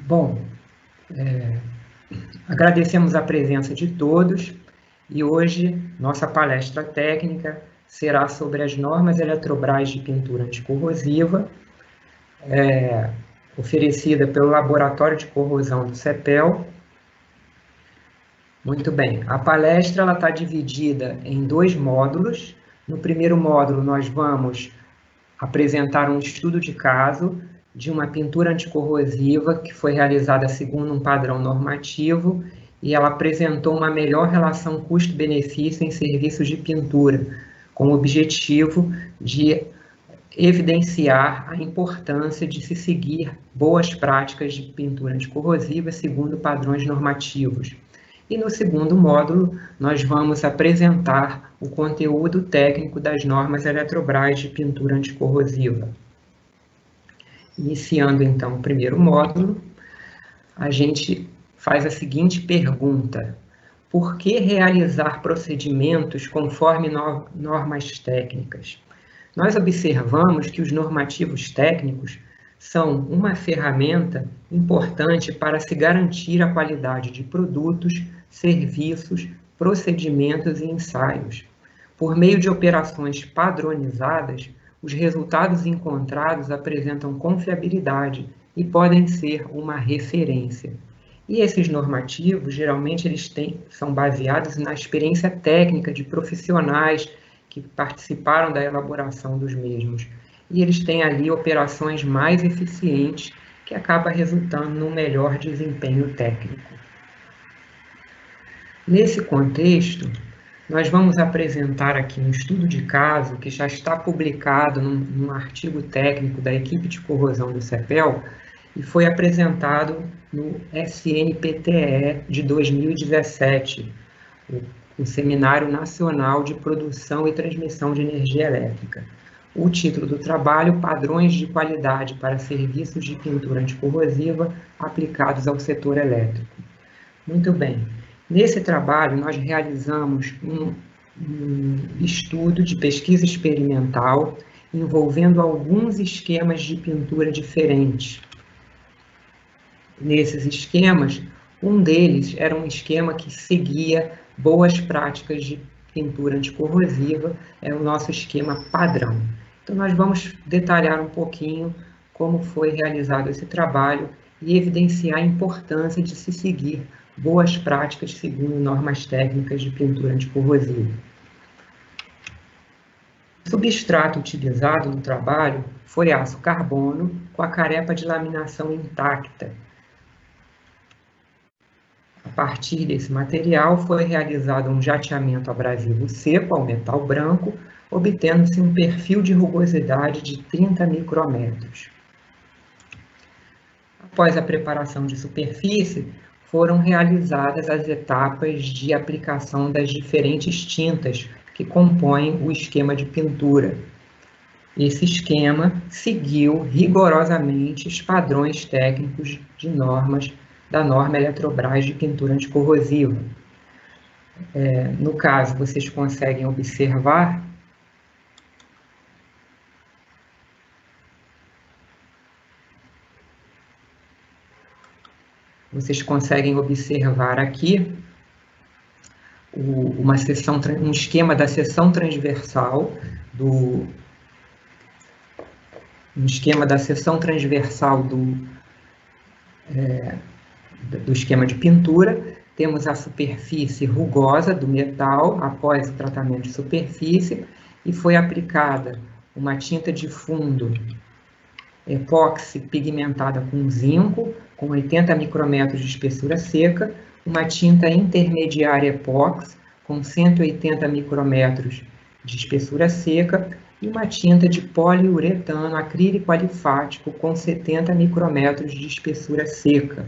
Bom, agradecemos a presença de todos e hoje nossa palestra técnica será sobre as normas Eletrobras de pintura anticorrosiva, oferecida pelo Laboratório de Corrosão do CEPEL. Muito bem, a palestra está dividida em 2 módulos. No primeiro módulo, nós vamos apresentar um estudo de caso de uma pintura anticorrosiva que foi realizada segundo um padrão normativo e ela apresentou uma melhor relação custo-benefício em serviços de pintura, com o objetivo de evidenciar a importância de se seguir boas práticas de pintura anticorrosiva segundo padrões normativos. E no segundo módulo, nós vamos apresentar o conteúdo técnico das normas Eletrobras de pintura anticorrosiva. Iniciando, então, o primeiro módulo, a gente faz a seguinte pergunta: por que realizar procedimentos conforme normas técnicas? Nós observamos que os normativos técnicos são uma ferramenta importante para se garantir a qualidade de produtos, serviços, procedimentos e ensaios. Por meio de operações padronizadas, os resultados encontrados apresentam confiabilidade e podem ser uma referência. E esses normativos, geralmente, são baseados na experiência técnica de profissionais que participaram da elaboração dos mesmos. E eles têm ali operações mais eficientes, que acaba resultando num melhor desempenho técnico. Nesse contexto, nós vamos apresentar aqui um estudo de caso que já está publicado num artigo técnico da equipe de corrosão do CEPEL e foi apresentado no SNPTE de 2017, o Seminário Nacional de Produção e Transmissão de Energia Elétrica. O título do trabalho: Padrões de qualidade para serviços de pintura anticorrosiva aplicados ao setor elétrico. Muito bem. Nesse trabalho, nós realizamos um estudo de pesquisa experimental envolvendo alguns esquemas de pintura diferentes. Nesses esquemas, um deles era um esquema que seguia boas práticas de pintura anticorrosiva, é o nosso esquema padrão. Então, nós vamos detalhar um pouquinho como foi realizado esse trabalho e evidenciar a importância de se seguir boas práticas segundo normas técnicas de pintura anticorrosiva. O substrato utilizado no trabalho foi aço carbono com a carepa de laminação intacta. A partir desse material foi realizado um jateamento abrasivo seco ao metal branco, obtendo-se um perfil de rugosidade de 30 micrômetros. Após a preparação de superfície, foram realizadas as etapas de aplicação das diferentes tintas que compõem o esquema de pintura. Esse esquema seguiu rigorosamente os padrões técnicos de normas da norma Eletrobras de pintura anticorrosiva. No caso, vocês conseguem observar aqui um esquema da seção transversal do esquema de pintura. Temos a superfície rugosa do metal após o tratamento de superfície e foi aplicada uma tinta de fundo epóxi pigmentada com zinco, com 80 micrômetros de espessura seca, uma tinta intermediária epóxi com 180 micrômetros de espessura seca e uma tinta de poliuretano acrílico alifático com 70 micrômetros de espessura seca.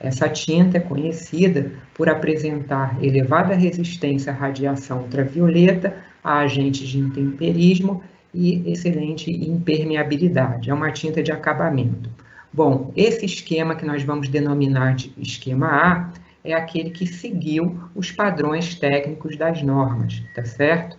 Essa tinta é conhecida por apresentar elevada resistência à radiação ultravioleta, a agentes de intemperismo e excelente impermeabilidade. É uma tinta de acabamento. Bom, esse esquema que nós vamos denominar de esquema A é aquele que seguiu os padrões técnicos das normas, tá certo?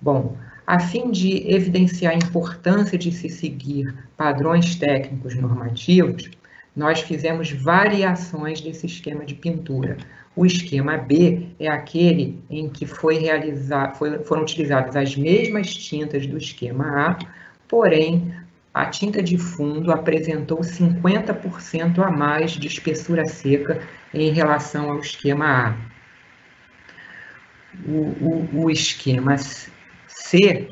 Bom, A fim de evidenciar a importância de se seguir padrões técnicos normativos, nós fizemos variações desse esquema de pintura. O esquema B é aquele em que foram utilizadas as mesmas tintas do esquema A, porém, a tinta de fundo apresentou 50% a mais de espessura seca em relação ao esquema A. O esquema C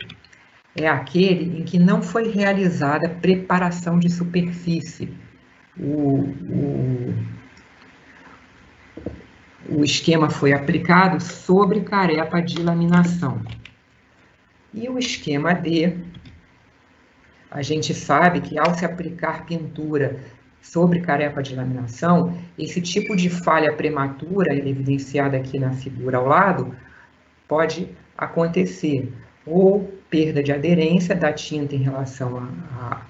é aquele em que não foi realizada preparação de superfície. O esquema foi aplicado sobre carepa de laminação. E o esquema D, a gente sabe que ao se aplicar pintura sobre carepa de laminação, esse tipo de falha prematura, evidenciada aqui na figura ao lado, pode acontecer, ou perda de aderência da tinta em relação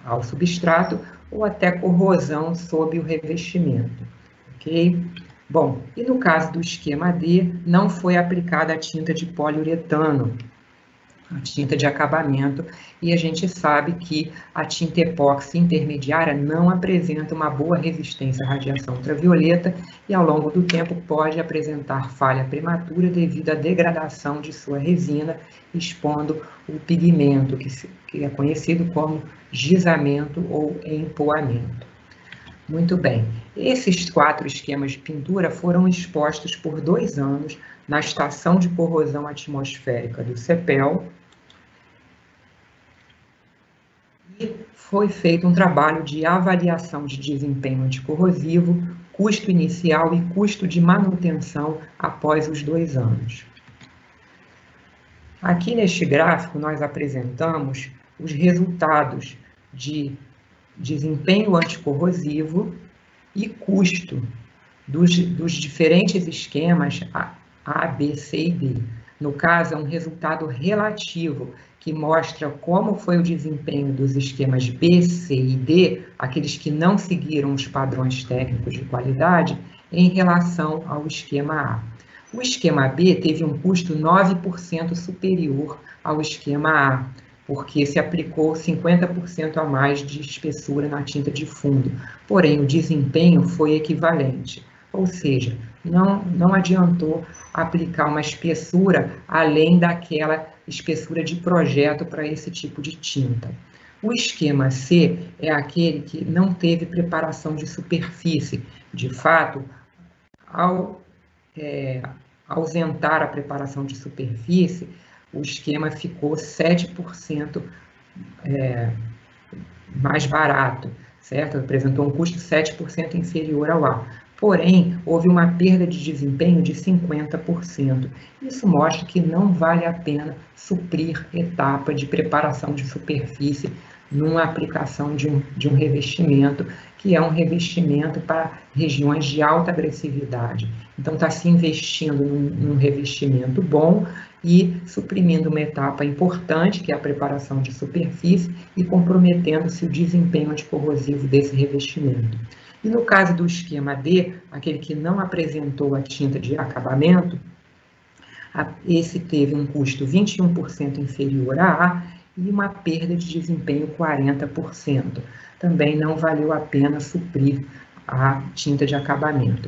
ao substrato, ou até corrosão sob o revestimento, ok? Bom, e no caso do esquema D, não foi aplicada a tinta de poliuretano, a tinta de acabamento, e a gente sabe que a tinta epóxi intermediária não apresenta uma boa resistência à radiação ultravioleta e ao longo do tempo pode apresentar falha prematura devido à degradação de sua resina, expondo o pigmento, que é conhecido como gizamento ou empoamento. Muito bem, esses 4 esquemas de pintura foram expostos por 2 anos na Estação de Corrosão Atmosférica do CEPEL e foi feito um trabalho de avaliação de desempenho anticorrosivo, custo inicial e custo de manutenção após os 2 anos. Aqui neste gráfico nós apresentamos os resultados de desempenho anticorrosivo e custo dos diferentes esquemas A, B, C e D. No caso, é um resultado relativo, que mostra como foi o desempenho dos esquemas B, C e D, aqueles que não seguiram os padrões técnicos de qualidade, em relação ao esquema A. O esquema B teve um custo 9% superior ao esquema A, porque se aplicou 50% a mais de espessura na tinta de fundo, porém o desempenho foi equivalente, ou seja, não adiantou aplicar uma espessura além daquela espessura de projeto para esse tipo de tinta. O esquema C é aquele que não teve preparação de superfície. De fato, ao ausentar a preparação de superfície, o esquema ficou 7% mais barato, certo? Apresentou um custo 7% inferior ao A. Porém, houve uma perda de desempenho de 50%. Isso mostra que não vale a pena suprir etapa de preparação de superfície numa aplicação de um revestimento, que é um revestimento para regiões de alta agressividade. Então, está se investindo num revestimento bom e suprimindo uma etapa importante, que é a preparação de superfície, e comprometendo-se o desempenho anticorrosivo desse revestimento. E no caso do esquema D, aquele que não apresentou a tinta de acabamento, esse teve um custo 21% inferior a A e uma perda de desempenho 40%. Também não valeu a pena suprir a tinta de acabamento.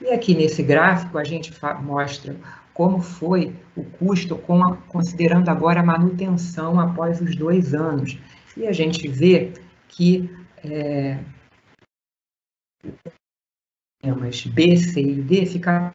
E aqui nesse gráfico a gente mostra como foi o custo, considerando agora a manutenção após os 2 anos. E a gente vê que esquemas B, C e D ficaram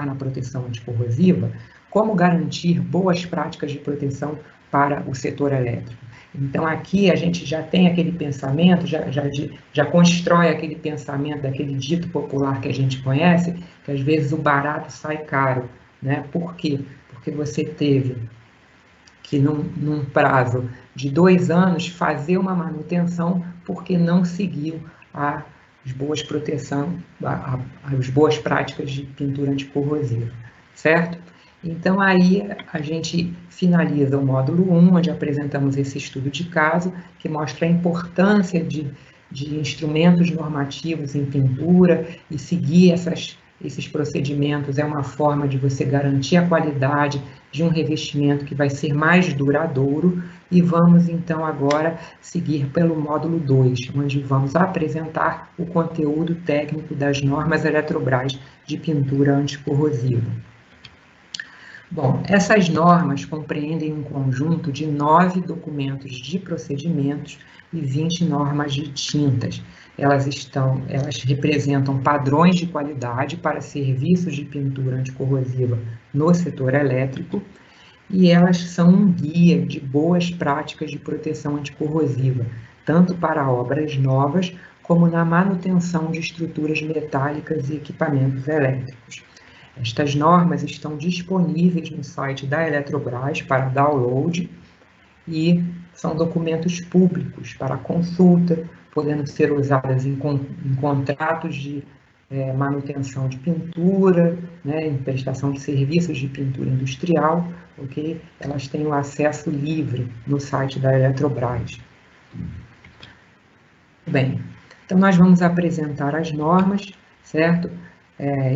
na proteção anticorrosiva, como garantir boas práticas de proteção para o setor elétrico. Então, aqui a gente já tem aquele pensamento, já constrói aquele pensamento daquele dito popular que a gente conhece, que às vezes o barato sai caro, né? Por quê? Porque você teve que, num prazo de 2 anos, fazer uma manutenção porque não seguiu as boas as boas práticas de pintura anticorrosiva, certo? Então, aí a gente finaliza o módulo 1, onde apresentamos esse estudo de caso, que mostra a importância de instrumentos normativos em pintura e seguir Esses procedimentos é uma forma de você garantir a qualidade de um revestimento que vai ser mais duradouro. E vamos então agora seguir pelo módulo 2, onde vamos apresentar o conteúdo técnico das normas Eletrobras de pintura anticorrosiva. Bom, essas normas compreendem um conjunto de 9 documentos de procedimentos e 20 normas de tintas. Elas representam padrões de qualidade para serviços de pintura anticorrosiva no setor elétrico, e elas são um guia de boas práticas de proteção anticorrosiva, tanto para obras novas como na manutenção de estruturas metálicas e equipamentos elétricos. Estas normas estão disponíveis no site da Eletrobras para download e são documentos públicos para consulta, podendo ser usadas em contratos de manutenção de pintura, né, em prestação de serviços de pintura industrial, ok? Elas têm o acesso livre no site da Eletrobras. Bem, então nós vamos apresentar as normas, certo?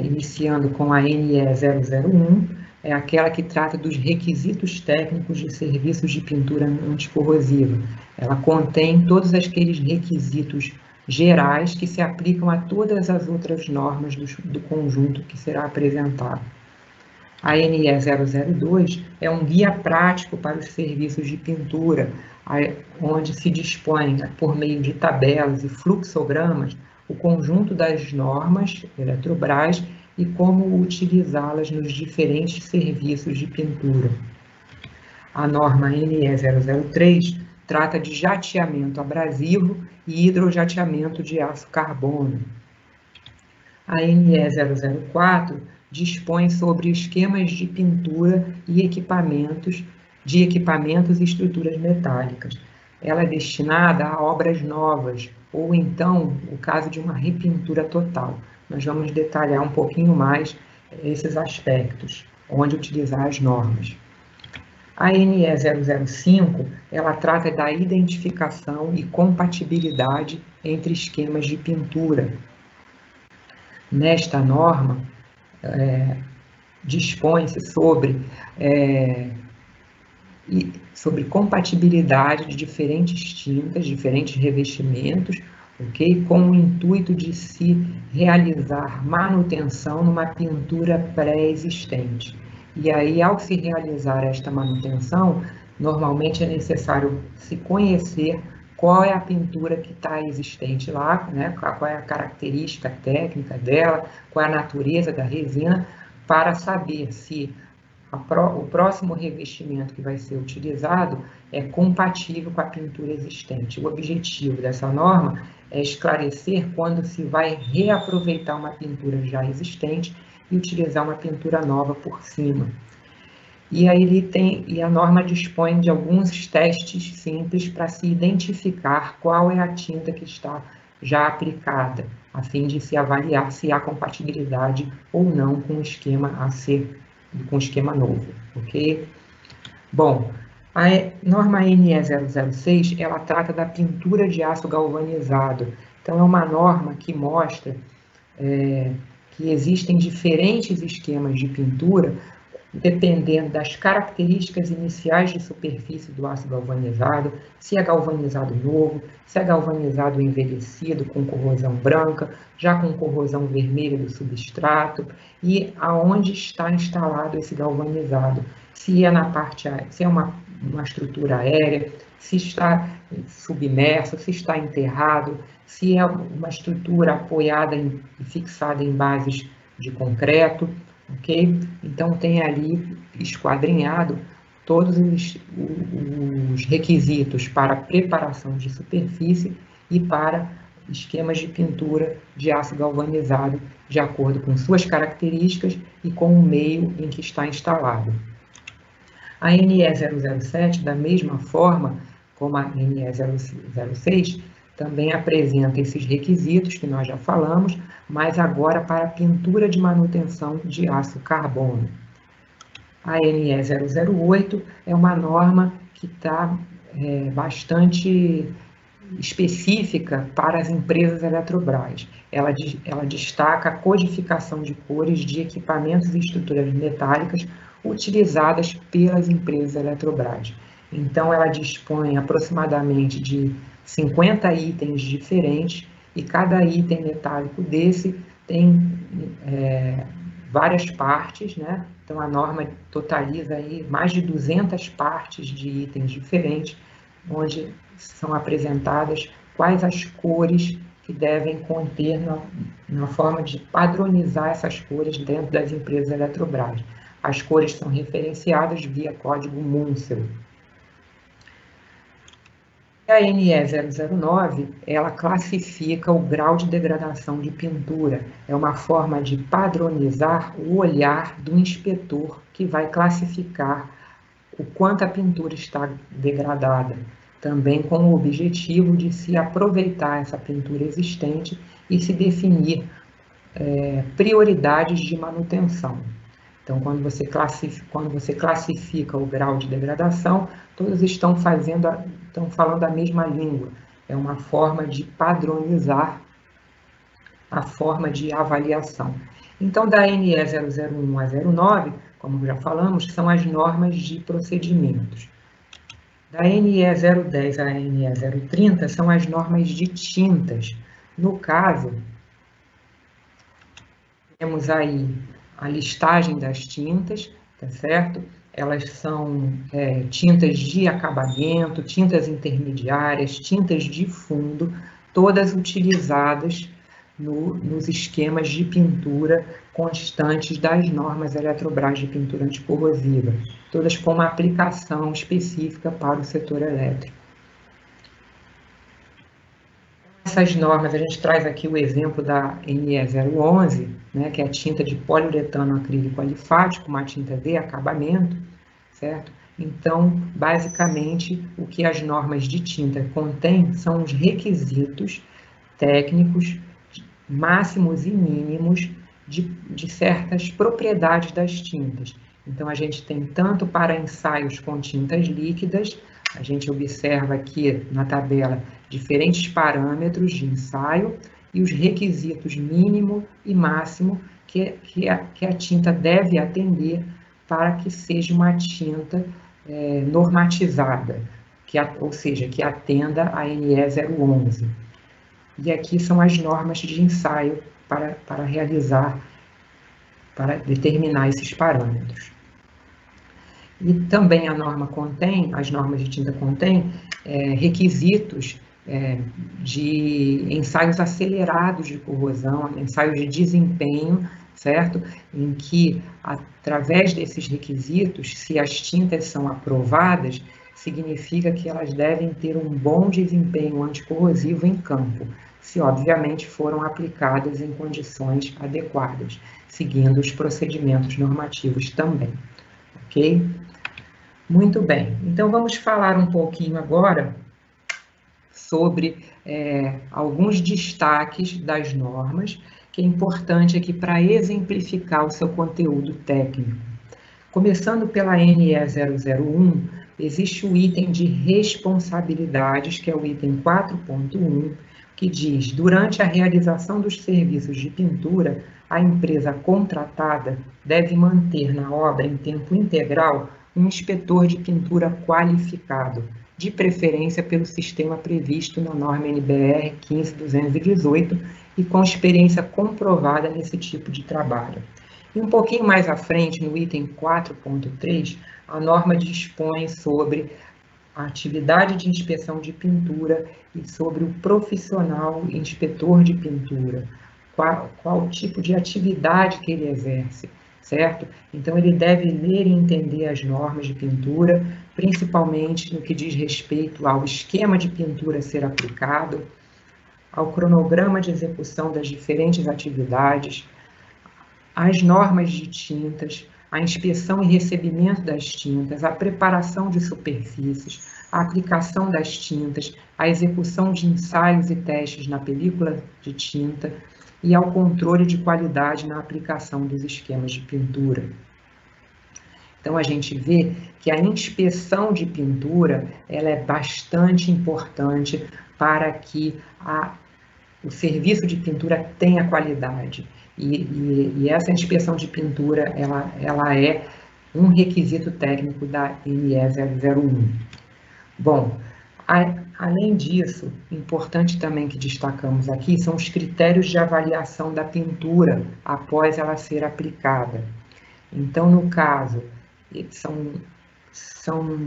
Iniciando com a NE 001, é aquela que trata dos requisitos técnicos de serviços de pintura anticorrosiva. Ela contém todos aqueles requisitos gerais que se aplicam a todas as outras normas do conjunto que será apresentado. A NE 002 é um guia prático para os serviços de pintura, onde se dispõe, por meio de tabelas e fluxogramas, o conjunto das normas Eletrobras e como utilizá-las nos diferentes serviços de pintura. A norma NE 003 trata de jateamento abrasivo e hidrojateamento de aço carbono. A NE 004 dispõe sobre esquemas de pintura e equipamentos e estruturas metálicas. Ela é destinada a obras novas, ou então o caso de uma repintura total. Nós vamos detalhar um pouquinho mais esses aspectos, onde utilizar as normas. A NE 005, ela trata da identificação e compatibilidade entre esquemas de pintura. Nesta norma, dispõe-se sobre compatibilidade de diferentes tintas, diferentes revestimentos, ok? Com o intuito de se realizar manutenção numa pintura pré-existente. E aí, ao se realizar esta manutenção, normalmente é necessário se conhecer qual é a pintura que está existente lá, né? Qual é a característica técnica dela, qual é a natureza da resina, para saber se o próximo revestimento que vai ser utilizado é compatível com a pintura existente. O objetivo dessa norma é esclarecer quando se vai reaproveitar uma pintura já existente e utilizar uma pintura nova por cima. E aí a norma dispõe de alguns testes simples para se identificar qual é a tinta que está já aplicada, a fim de se avaliar se há compatibilidade ou não com o esquema com o esquema novo, ok? Bom, a norma NE 006, ela trata da pintura de aço galvanizado. Então, é uma norma que mostra que existem diferentes esquemas de pintura, dependendo das características iniciais de superfície do aço galvanizado, se é galvanizado novo, se é galvanizado envelhecido com corrosão branca, já com corrosão vermelha do substrato, e aonde está instalado esse galvanizado, se é se é uma estrutura aérea, se está submerso, se está enterrado, se é uma estrutura apoiada e fixada em bases de concreto, ok? Então, tem ali esquadrinhado todos os requisitos para preparação de superfície e para esquemas de pintura de aço galvanizado, de acordo com suas características e com o meio em que está instalado. A NE 007, da mesma forma como a NE 006, também apresenta esses requisitos que nós já falamos, mas agora para a pintura de manutenção de aço carbono. A NE 008 é uma norma que está bastante específica para as empresas Eletrobras. Ela destaca a codificação de cores de equipamentos e estruturas metálicas utilizadas pelas empresas Eletrobras. Então, ela dispõe aproximadamente de 50 itens diferentes, e cada item metálico desse tem várias partes, né? Então, a norma totaliza aí mais de 200 partes de itens diferentes, onde são apresentadas quais as cores que devem conter na forma de padronizar essas cores dentro das empresas Eletrobras. As cores são referenciadas via código Munsell. A NE 009, ela classifica o grau de degradação de pintura. É uma forma de padronizar o olhar do inspetor que vai classificar o quanto a pintura está degradada, também com o objetivo de se aproveitar essa pintura existente e se definir prioridades de manutenção. Então, quando você classifica o grau de degradação, todos estão falando a mesma língua. É uma forma de padronizar a forma de avaliação. Então, da NE 001 a 09, como já falamos, são as normas de procedimentos. Da NE 010 a NE 030 são as normas de tintas. No caso, temos aí a listagem das tintas, tá certo? Elas são tintas de acabamento, tintas intermediárias, tintas de fundo, todas utilizadas nos esquemas de pintura constantes das normas Eletrobras de pintura anticorrosiva, todas com uma aplicação específica para o setor elétrico. Essas normas, a gente traz aqui o exemplo da NE 011, né, que é a tinta de poliuretano acrílico alifático, uma tinta de acabamento, certo? Então, basicamente, o que as normas de tinta contêm são os requisitos técnicos máximos e mínimos de certas propriedades das tintas. Então, a gente tem tanto para ensaios com tintas líquidas, a gente observa aqui na tabela diferentes parâmetros de ensaio e os requisitos mínimo e máximo que a tinta deve atender para que seja uma tinta normatizada, ou seja, que atenda a NE 011. E aqui são as normas de ensaio para determinar esses parâmetros. E também as normas de tinta contêm requisitos de ensaios acelerados de corrosão, ensaios de desempenho, certo? Em que, através desses requisitos, se as tintas são aprovadas, significa que elas devem ter um bom desempenho anticorrosivo em campo, se obviamente foram aplicadas em condições adequadas, seguindo os procedimentos normativos também, ok? Muito bem, então vamos falar um pouquinho agora sobre alguns destaques das normas, que é importante aqui para exemplificar o seu conteúdo técnico. Começando pela NE 001, existe o item de responsabilidades, que é o item 4.1, que diz: durante a realização dos serviços de pintura, a empresa contratada deve manter na obra em tempo integral um inspetor de pintura qualificado, de preferência pelo sistema previsto na norma NBR 15218 e com experiência comprovada nesse tipo de trabalho. E um pouquinho mais à frente, no item 4.3, a norma dispõe sobre a atividade de inspeção de pintura e sobre o profissional inspetor de pintura, qual tipo de atividade que ele exerce, certo? Então, ele deve ler e entender as normas de pintura, principalmente no que diz respeito ao esquema de pintura a ser aplicado, ao cronograma de execução das diferentes atividades, as normas de tintas, a inspeção e recebimento das tintas, a preparação de superfícies, a aplicação das tintas, a execução de ensaios e testes na película de tinta e ao controle de qualidade na aplicação dos esquemas de pintura. Então, a gente vê que a inspeção de pintura ela é bastante importante para que o serviço de pintura tenha qualidade. E essa inspeção de pintura ela é um requisito técnico da NE 001. Bom, além disso, importante também que destacamos aqui são os critérios de avaliação da pintura após ela ser aplicada. Então, no caso, são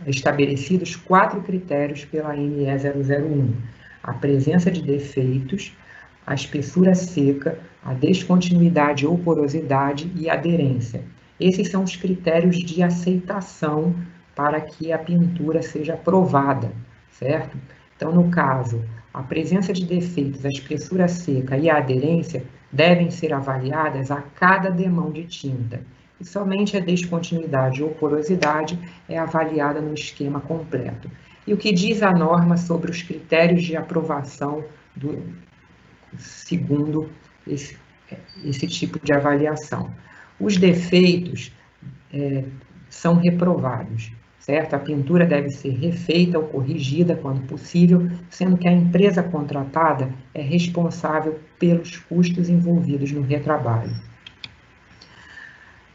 estabelecidos 4 critérios pela NE 001. A presença de defeitos, a espessura seca, a descontinuidade ou porosidade e aderência. Esses são os critérios de aceitação para que a pintura seja aprovada, certo? Então, no caso, a presença de defeitos, a espessura seca e a aderência devem ser avaliadas a cada demão de tinta. E somente a descontinuidade ou porosidade é avaliada no esquema completo. E o que diz a norma sobre os critérios de aprovação segundo esse tipo de avaliação? Os defeitos são reprovados, certo? A pintura deve ser refeita ou corrigida quando possível, sendo que a empresa contratada é responsável pelos custos envolvidos no retrabalho.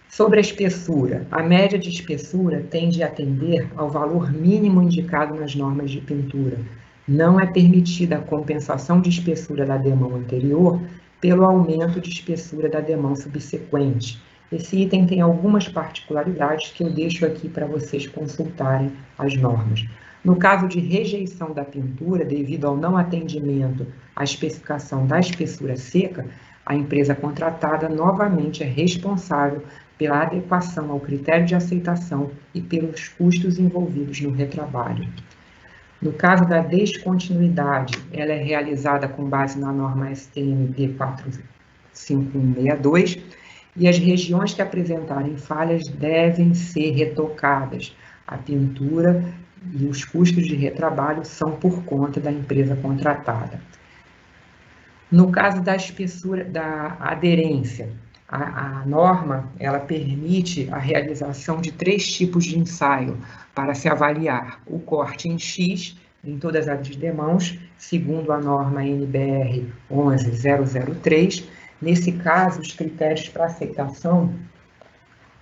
Sobre a espessura, a média de espessura tende a atender ao valor mínimo indicado nas normas de pintura. Não é permitida a compensação de espessura da demão anterior pelo aumento de espessura da demão subsequente. Esse item tem algumas particularidades que eu deixo aqui para vocês consultarem as normas. No caso de rejeição da pintura, devido ao não atendimento à especificação da espessura seca, a empresa contratada novamente é responsável pela adequação ao critério de aceitação e pelos custos envolvidos no retrabalho. No caso da descontinuidade, ela é realizada com base na norma STM-P 45162 e as regiões que apresentarem falhas devem ser retocadas. A pintura e os custos de retrabalho são por conta da empresa contratada. No caso da espessura, da aderência, a norma ela permite a realização de 3 tipos de ensaio para se avaliar o corte em X em todas as demãos, segundo a norma NBR 11003. Nesse caso, os critérios para aceitação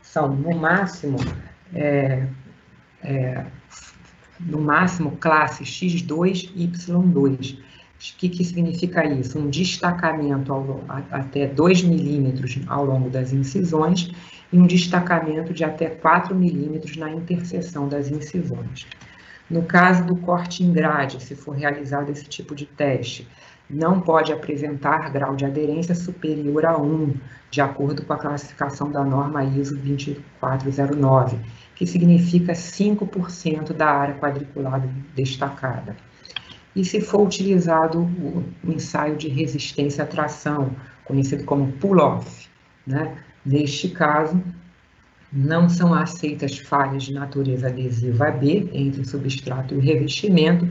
são, no máximo, classe X2 e Y2. O que significa isso? Um destacamento até 2 milímetros ao longo das incisões e um destacamento de até 4 milímetros na interseção das incisões. No caso do corte em grade, se for realizado esse tipo de teste, não pode apresentar grau de aderência superior a 1, de acordo com a classificação da norma ISO 2409, que significa 5% da área quadriculada destacada. E se for utilizado o ensaio de resistência à tração, conhecido como pull-off, né? Neste caso, não são aceitas falhas de natureza adesiva B entre o substrato e o revestimento,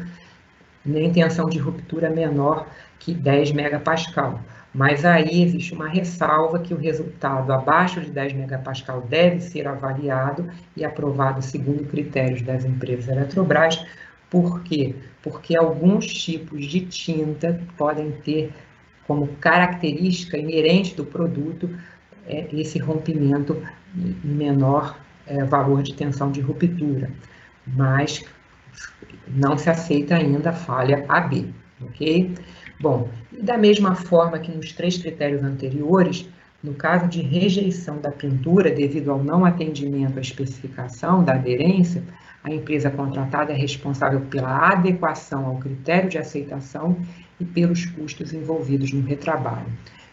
nem tensão de ruptura menor que 10 megapascal. Mas aí existe uma ressalva que o resultado abaixo de 10 megapascal deve ser avaliado e aprovado segundo critérios das empresas Eletrobras. Por quê? Porque alguns tipos de tinta podem ter como característica inerente do produto esse rompimento em menor valor de tensão de ruptura, mas não se aceita ainda a falha AB, ok? Bom, e da mesma forma que nos 3 critérios anteriores, no caso de rejeição da pintura devido ao não atendimento à especificação da aderência, a empresa contratada é responsável pela adequação ao critério de aceitação e pelos custos envolvidos no retrabalho.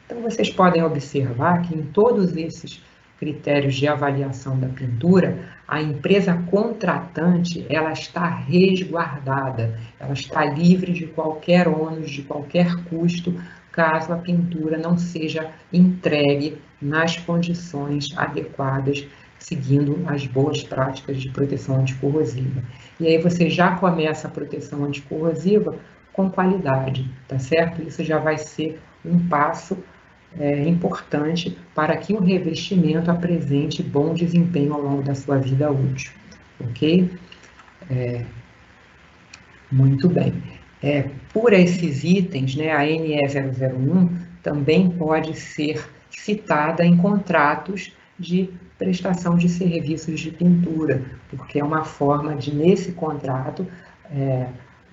Então, vocês podem observar que em todos esses critérios de avaliação da pintura, a empresa contratante ela está resguardada, ela está livre de qualquer ônus, de qualquer custo, caso a pintura não seja entregue nas condições adequadas, seguindo as boas práticas de proteção anticorrosiva. E aí você já começa a proteção anticorrosiva com qualidade, tá certo? Isso já vai ser um passo importante para que o revestimento apresente bom desempenho ao longo da sua vida útil, ok? Muito bem. Por esses itens, né, a NE001 também pode ser citada em contratos de prestação de serviços de pintura, porque é uma forma de, nesse contrato,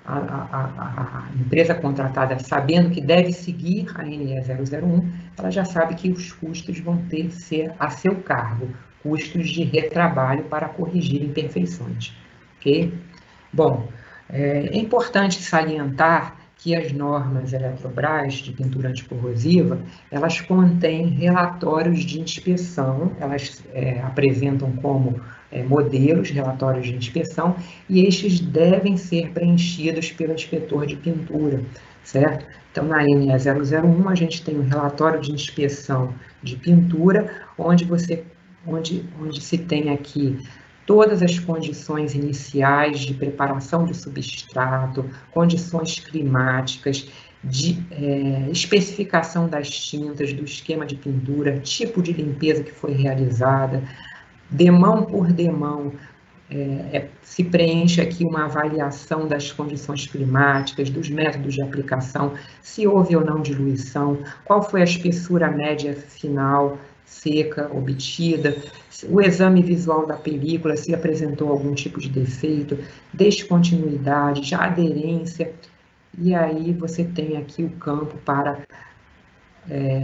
a empresa contratada, sabendo que deve seguir a NE001, ela já sabe que os custos vão ter que ser a seu cargo, custos de retrabalho para corrigir imperfeições, ok? Bom, é importante salientar que as normas Eletrobras de pintura anticorrosiva, elas contêm relatórios de inspeção, elas apresentam como modelos, relatórios de inspeção, e estes devem ser preenchidos pelo inspetor de pintura, certo? Então, na NE001, a gente tem um relatório de inspeção de pintura, onde se tem aqui todas as condições iniciais de preparação do substrato, condições climáticas, de especificação das tintas, do esquema de pintura, tipo de limpeza que foi realizada, demão por demão, se preenche aqui uma avaliação das condições climáticas, dos métodos de aplicação, se houve ou não diluição, qual foi a espessura média final seca obtida, o exame visual da película, se apresentou algum tipo de defeito, descontinuidade, aderência, e aí você tem aqui o campo para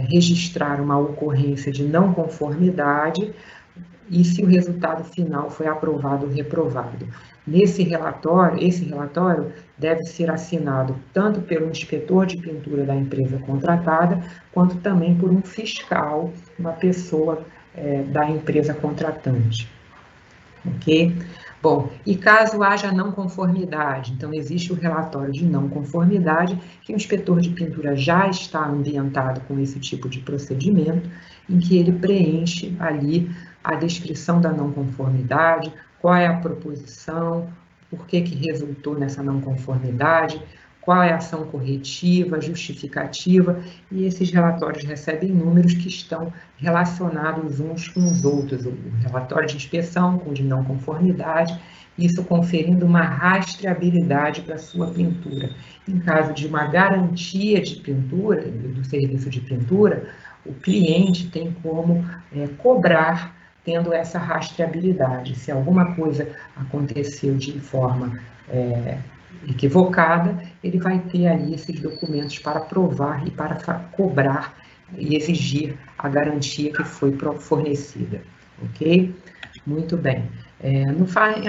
registrar uma ocorrência de não conformidade e se o resultado final foi aprovado ou reprovado. Esse relatório deve ser assinado tanto pelo inspetor de pintura da empresa contratada, quanto também por um fiscal, uma pessoa da empresa contratante. Ok? Bom, e caso haja não conformidade, então existe o relatório de não conformidade, que o inspetor de pintura já está ambientado com esse tipo de procedimento, em que ele preenche ali a descrição da não conformidade, qual é a proposição, por que resultou nessa não conformidade, qual é a ação corretiva, justificativa, e esses relatórios recebem números que estão relacionados uns com os outros, o relatório de inspeção com o de não conformidade, isso conferindo uma rastreabilidade para a sua pintura. Em caso de uma garantia de pintura, do serviço de pintura, o cliente tem como cobrar tendo essa rastreabilidade. Se alguma coisa aconteceu de forma equivocada, ele vai ter ali esses documentos para provar e para cobrar e exigir a garantia que foi fornecida, ok? Muito bem.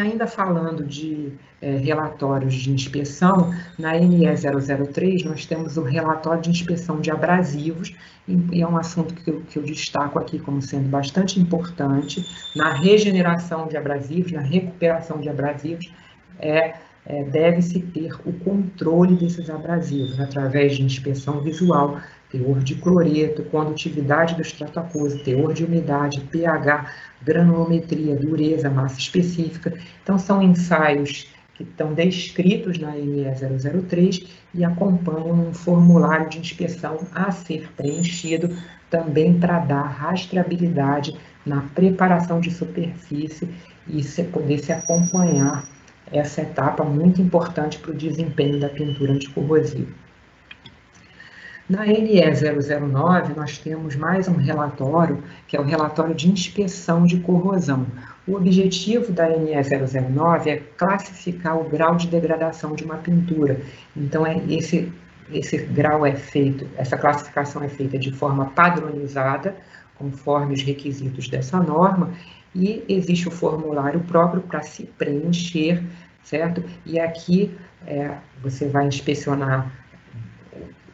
Ainda falando de relatórios de inspeção, na NE003 nós temos o relatório de inspeção de abrasivos, e é um assunto que eu destaco aqui como sendo bastante importante, na regeneração de abrasivos, na recuperação de abrasivos, deve-se ter o controle desses abrasivos, através de inspeção visual, teor de cloreto, condutividade do extrato aquoso, teor de umidade, pH, granulometria, dureza, massa específica. Então, são ensaios que estão descritos na NE003 e acompanham um formulário de inspeção a ser preenchido, também para dar rastreabilidade na preparação de superfície e poder se acompanhar essa etapa muito importante para o desempenho da pintura anticorrosiva. Na NE009, nós temos mais um relatório, que é o relatório de inspeção de corrosão. O objetivo da NE009 é classificar o grau de degradação de uma pintura. Então, esse grau essa classificação é feita de forma padronizada, conforme os requisitos dessa norma, e existe o formulário próprio para se preencher, certo? E aqui você vai inspecionar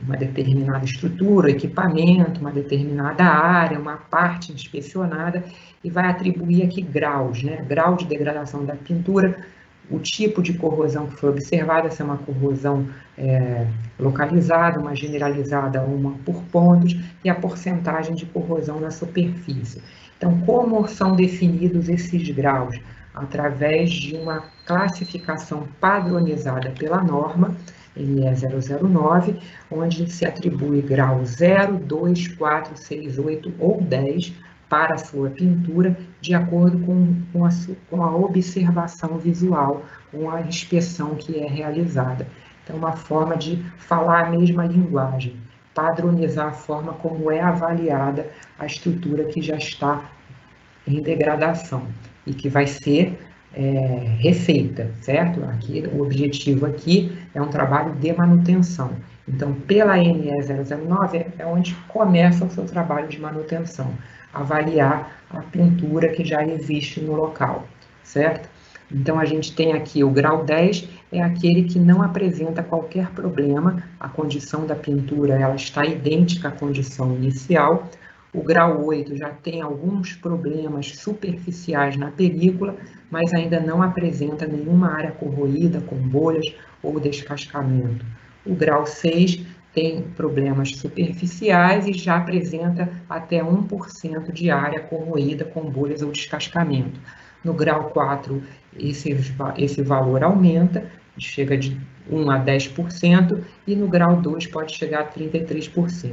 uma determinada estrutura, equipamento, uma determinada área, uma parte inspecionada, e vai atribuir aqui graus, né? Grau de degradação da pintura, o tipo de corrosão que foi observada, se é uma corrosão localizada, uma generalizada, uma por pontos, e a porcentagem de corrosão na superfície. Então, como são definidos esses graus? através de uma classificação padronizada pela norma NE 009, onde se atribui grau 0, 2, 4, 6, 8 ou 10 para a sua pintura, de acordo com a observação visual, com a inspeção que é realizada. Então, uma forma de falar a mesma linguagem, padronizar a forma como é avaliada a estrutura que já está em degradação e que vai ser refeita, certo? Aqui, o objetivo aqui é um trabalho de manutenção. Então, pela NE 009 é onde começa o seu trabalho de manutenção, avaliar a pintura que já existe no local, certo? Então, a gente tem aqui o grau 10, é aquele que não apresenta qualquer problema, a condição da pintura ela está idêntica à condição inicial. O grau 8 já tem alguns problemas superficiais na película, mas ainda não apresenta nenhuma área corroída com bolhas ou descascamento. O grau 6 tem problemas superficiais e já apresenta até 1% de área corroída com bolhas ou descascamento. No grau 4, esse valor aumenta, chega de 1 a 10%, e no grau 2 pode chegar a 33%.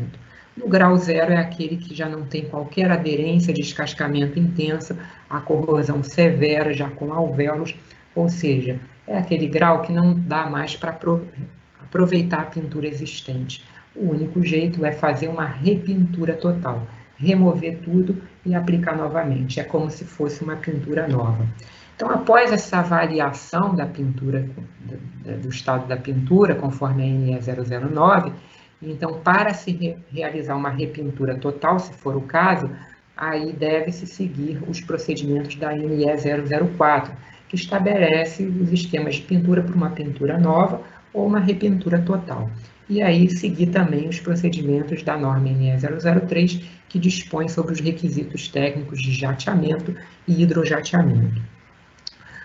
No grau 0 é aquele que já não tem qualquer aderência, descascamento intenso, a corrosão severa, já com alvéolos, ou seja, é aquele grau que não dá mais para aproveitar a pintura existente. O único jeito é fazer uma repintura total, remover tudo e aplicar novamente. É como se fosse uma pintura nova. Então, após essa avaliação da pintura, do estado da pintura, conforme a NE 009, então, para se realizar uma repintura total, se for o caso, aí deve-se seguir os procedimentos da NE 004, que estabelece os esquemas de pintura para uma pintura nova ou uma repintura total. E aí seguir também os procedimentos da norma NE 003, que dispõe sobre os requisitos técnicos de jateamento e hidrojateamento.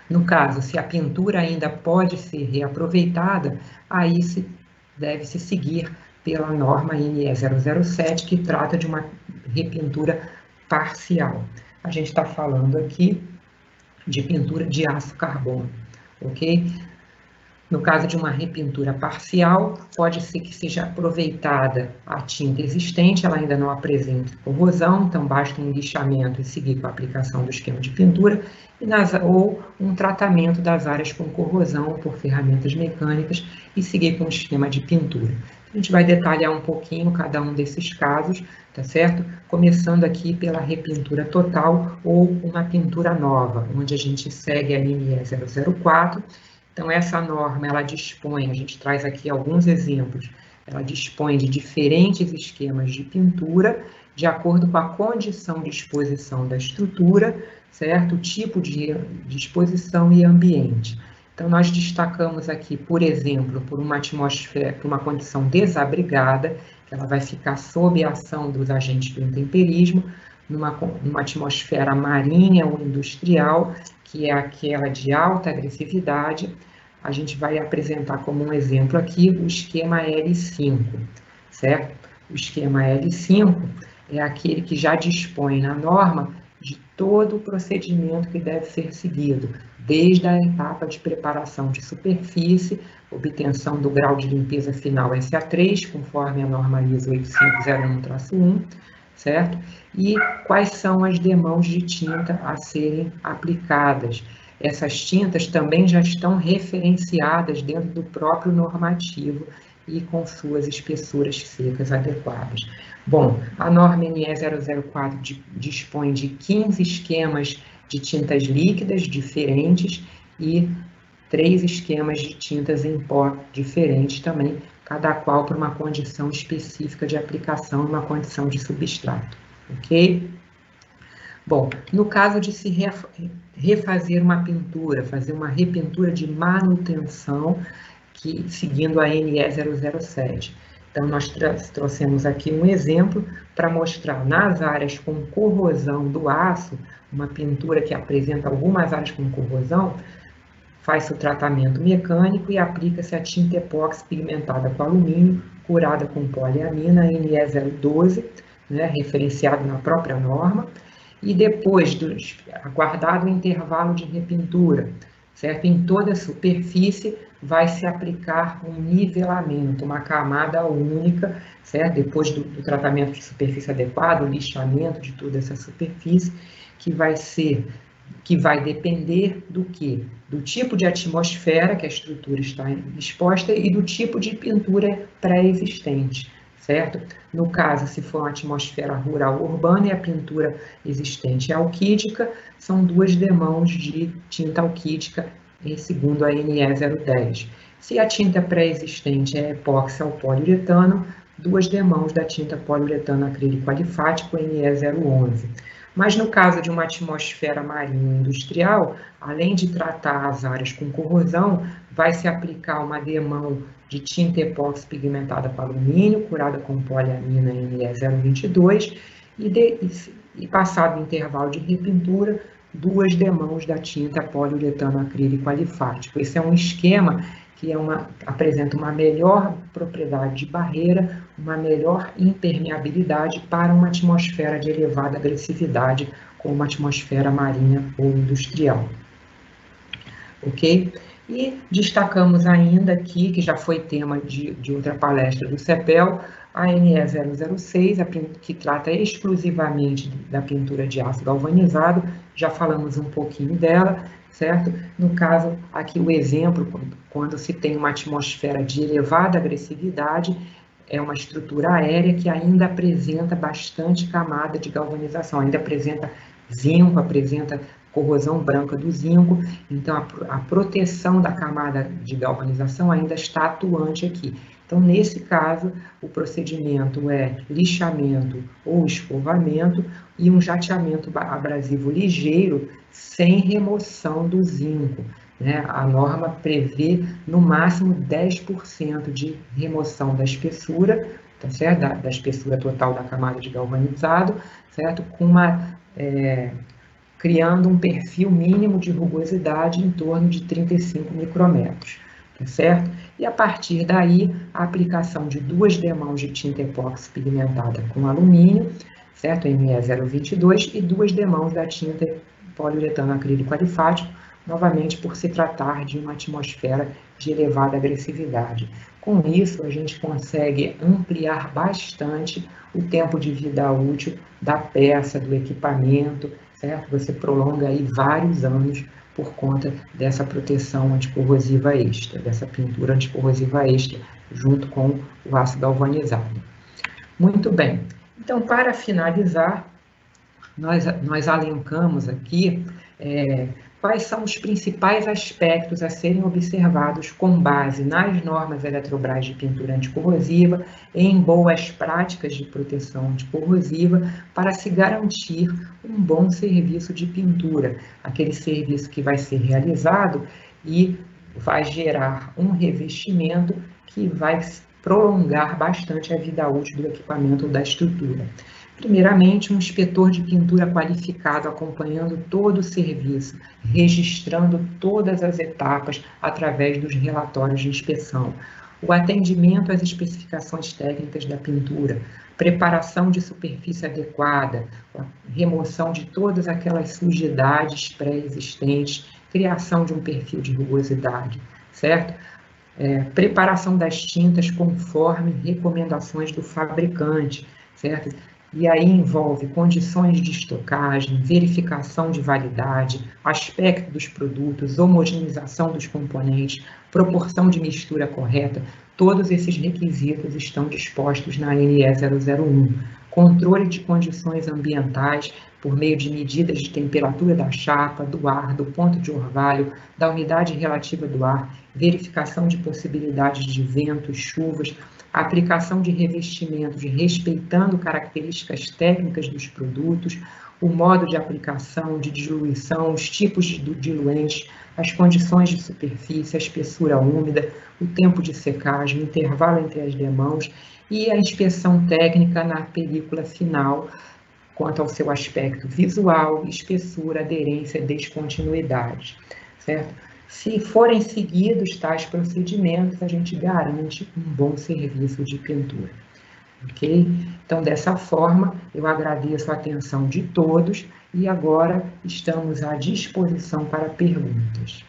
No caso, se a pintura ainda pode ser reaproveitada, aí deve-se seguir pela norma NE 007, que trata de uma repintura parcial. A gente está falando aqui de pintura de aço carbono, ok? No caso de uma repintura parcial, pode ser que seja aproveitada a tinta existente, ela ainda não apresenta corrosão, então basta um lixamento e seguir com a aplicação do esquema de pintura, ou um tratamento das áreas com corrosão por ferramentas mecânicas e seguir com o esquema de pintura. A gente vai detalhar um pouquinho cada um desses casos, tá certo? Começando aqui pela repintura total ou uma pintura nova, onde a gente segue a NE 004. Então, essa norma, ela dispõe, a gente traz aqui alguns exemplos, ela dispõe de diferentes esquemas de pintura, de acordo com a condição de exposição da estrutura, certo? O tipo de exposição e ambiente. Então, nós destacamos aqui, por exemplo, por uma atmosfera, por uma condição desabrigada, que ela vai ficar sob a ação dos agentes do intemperismo, numa atmosfera marinha ou industrial, que é aquela de alta agressividade. A gente vai apresentar como um exemplo aqui o esquema L5, certo? O esquema L5 é aquele que já dispõe na norma de todo o procedimento que deve ser seguido, desde a etapa de preparação de superfície, obtenção do grau de limpeza final SA3, conforme a norma ISO 8501-1, certo? E quais são as demãos de tinta a serem aplicadas. Essas tintas também já estão referenciadas dentro do próprio normativo e com suas espessuras secas adequadas. Bom, a norma NE 004 dispõe de 15 esquemas de tintas líquidas diferentes e 3 esquemas de tintas em pó diferentes também, cada qual por uma condição específica de aplicação, uma condição de substrato, ok? Bom, no caso de se refazer uma pintura, fazer uma repintura de manutenção, seguindo a NE 007. Então, nós trouxemos aqui um exemplo para mostrar nas áreas com corrosão do aço, uma pintura que apresenta algumas áreas com corrosão, faz-se o tratamento mecânico e aplica-se a tinta epóxi pigmentada com alumínio, curada com poliamina NE 012, né, referenciado na própria norma, E depois, aguardado o intervalo de repintura, certo? Em toda a superfície vai se aplicar um nivelamento, uma camada única, certo? Depois do tratamento de superfície adequado, o lixamento de toda essa superfície, que vai depender do quê? Do tipo de atmosfera que a estrutura está exposta e do tipo de pintura pré-existente, certo? No caso, se for uma atmosfera rural urbana e a pintura existente é alquídica, são 2 demãos de tinta alquídica, segundo a NE 010. Se a tinta pré-existente é epóxi ao poliuretano, 2 demãos da tinta poliuretano acrílico alifático, NE 011. Mas no caso de uma atmosfera marinha industrial, além de tratar as áreas com corrosão, vai se aplicar uma demão de tinta epóxi pigmentada com alumínio, curada com poliamina NE 022, e passado o intervalo de repintura, 2 demãos da tinta poliuretano acrílico alifático. Esse é um esquema que apresenta uma melhor propriedade de barreira, uma melhor impermeabilidade para uma atmosfera de elevada agressividade, como uma atmosfera marinha ou industrial. Ok? E destacamos ainda aqui, que já foi tema de outra palestra do CEPEL, a NE 006, que trata exclusivamente da pintura de aço galvanizado, já falamos um pouquinho dela, certo? No caso, aqui o exemplo, quando se tem uma atmosfera de elevada agressividade, é uma estrutura aérea que ainda apresenta bastante camada de galvanização, ainda apresenta zinco, apresenta corrosão branca do zinco, então a proteção da camada de galvanização ainda está atuante aqui. Então, nesse caso, o procedimento é lixamento ou escovamento e um jateamento abrasivo ligeiro sem remoção do zinco, né? A norma prevê no máximo 10% de remoção da espessura, tá certo? Da espessura total da camada de galvanizado, certo? Criando um perfil mínimo de rugosidade em torno de 35 micrômetros, tá certo? E a partir daí, a aplicação de 2 demãos de tinta epóxi pigmentada com alumínio, certo? NE 022, e 2 demãos da tinta poliuretano acrílico alifático, novamente por se tratar de uma atmosfera de elevada agressividade. Com isso, a gente consegue ampliar bastante o tempo de vida útil da peça, do equipamento, certo? Você prolonga aí vários anos por conta dessa proteção anticorrosiva extra, dessa pintura anticorrosiva extra, junto com o aço galvanizado. Muito bem. Então, para finalizar, nós elencamos aqui quais são os principais aspectos a serem observados com base nas normas Eletrobras de pintura anticorrosiva e em boas práticas de proteção anticorrosiva para se garantir um bom serviço de pintura, aquele serviço que vai ser realizado e vai gerar um revestimento que vai prolongar bastante a vida útil do equipamento ou da estrutura. Primeiramente, um inspetor de pintura qualificado acompanhando todo o serviço, registrando todas as etapas através dos relatórios de inspeção. O atendimento às especificações técnicas da pintura, preparação de superfície adequada, remoção de todas aquelas sujidades pré-existentes, criação de um perfil de rugosidade, certo? Preparação das tintas conforme recomendações do fabricante, certo? E aí envolve condições de estocagem, verificação de validade, aspecto dos produtos, homogeneização dos componentes, proporção de mistura correta. Todos esses requisitos estão dispostos na NE 001. Controle de condições ambientais por meio de medidas de temperatura da chapa, do ar, do ponto de orvalho, da umidade relativa do ar, verificação de possibilidades de ventos, chuvas, a aplicação de revestimentos respeitando características técnicas dos produtos, o modo de aplicação, de diluição, os tipos de diluentes, as condições de superfície, a espessura úmida, o tempo de secagem, o intervalo entre as demãos e a inspeção técnica na película final, quanto ao seu aspecto visual, espessura, aderência e descontinuidade, certo? Se forem seguidos tais procedimentos, a gente garante um bom serviço de pintura. Ok? Então, dessa forma, eu agradeço a atenção de todos e agora estamos à disposição para perguntas.